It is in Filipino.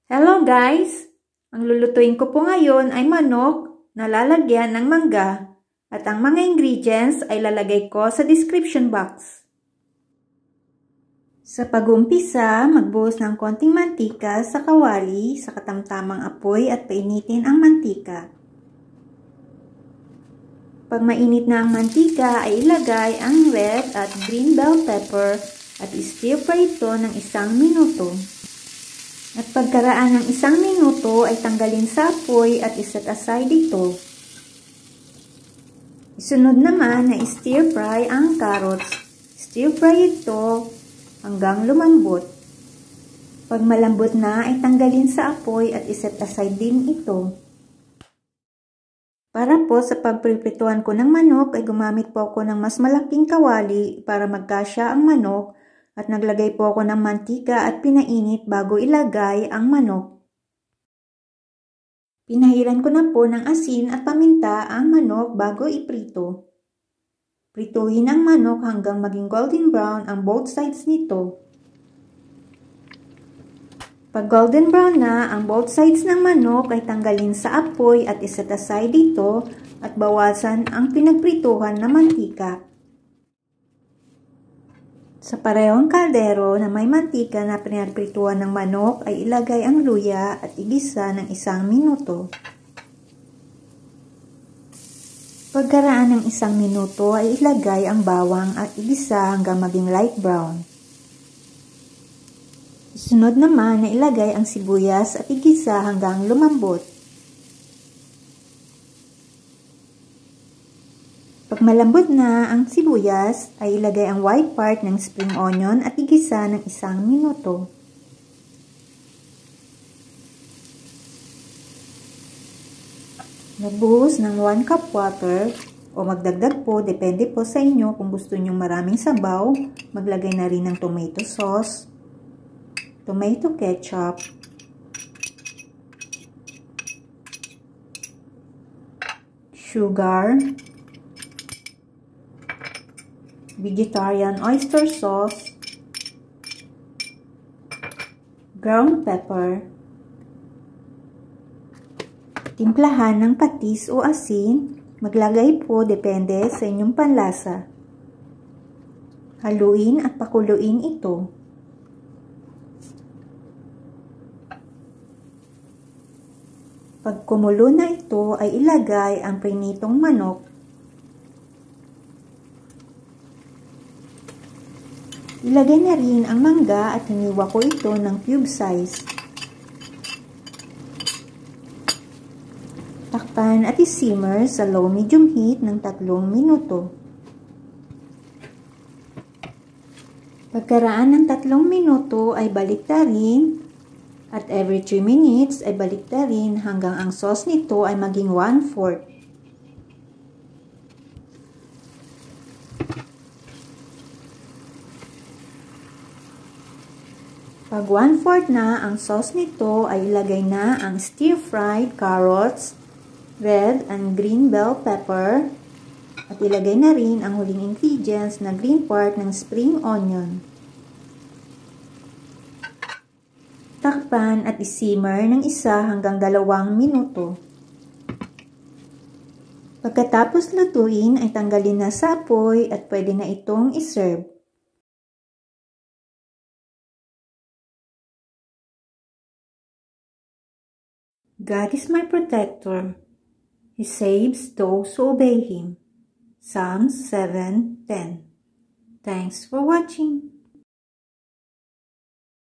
Hello guys! Ang lulutuin ko po ngayon ay manok na lalagyan ng mangga at ang mga ingredients ay lalagay ko sa description box. Sa pag-uumpisa, magbuhos ng konting mantika sa kawali sa katamtamang apoy at painitin ang mantika. Pag mainit na ang mantika ay ilagay ang red at green bell pepper at i-stir fry ito ng 1 minuto. At pagkaraan ng 1 minuto ay tanggalin sa apoy at iset aside ito. Isunod naman na stir fry ang carrots. Stir fry ito hanggang lumambot. Pag malambot na ay tanggalin sa apoy at iset aside din ito. Para po sa pagpriprituhan ko ng manok ay gumamit po ako ng mas malaking kawali para magkasya ang manok. At naglagay po ako ng mantika at pinainit bago ilagay ang manok. Pinahiran ko na po ng asin at paminta ang manok bago iprito. Prituhin ang manok hanggang maging golden brown ang both sides nito. Pag golden brown na ang both sides ng manok ay tanggalin sa apoy at iset aside dito at bawasan ang pinagprituhan na mantika. Sa parehong kaldero na may mantika na pinagprituhan ng manok ay ilagay ang luya at igisa ng 1 minuto. Pagkaraan ng 1 minuto ay ilagay ang bawang at igisa hanggang maging light brown. Sunod naman na ilagay ang sibuyas at igisa hanggang lumambot. Pag malambot na ang sibuyas, ay ilagay ang white part ng spring onion at igisa ng 1 minuto. Magbuhos ng 1 cup water o magdagdag po, depende po sa inyo kung gusto nyo maraming sabaw. Maglagay na rin ng tomato sauce, tomato ketchup, sugar, vegetarian oyster sauce, ground pepper, timplahan ng patis o asin, maglagay po depende sa inyong panlasa. Haluin at pakuluin ito. Pag kumulo na ito ay ilagay ang prinitong manok. Ilagay na rin ang mangga at hiniwa ko ito ng cube size. Takpan at i-simmer sa low-medium heat ng 3 minuto. Pagkaraan ng 3 minuto ay baliktarin at every 3 minutes ay baliktarin hanggang ang sauce nito ay maging 1/4. Pag 1/4 na ang sauce nito ay ilagay na ang stir-fried carrots, red and green bell pepper, at ilagay na rin ang huling ingredients na green part ng spring onion. Takpan at isimmer ng 1 hanggang 2 minuto. Pagkatapos lutuin ay tanggalin na sa apoy at pwede na itong iserve. God is my protector. He saves those who obey Him. Psalms 7:10. Thanks for watching.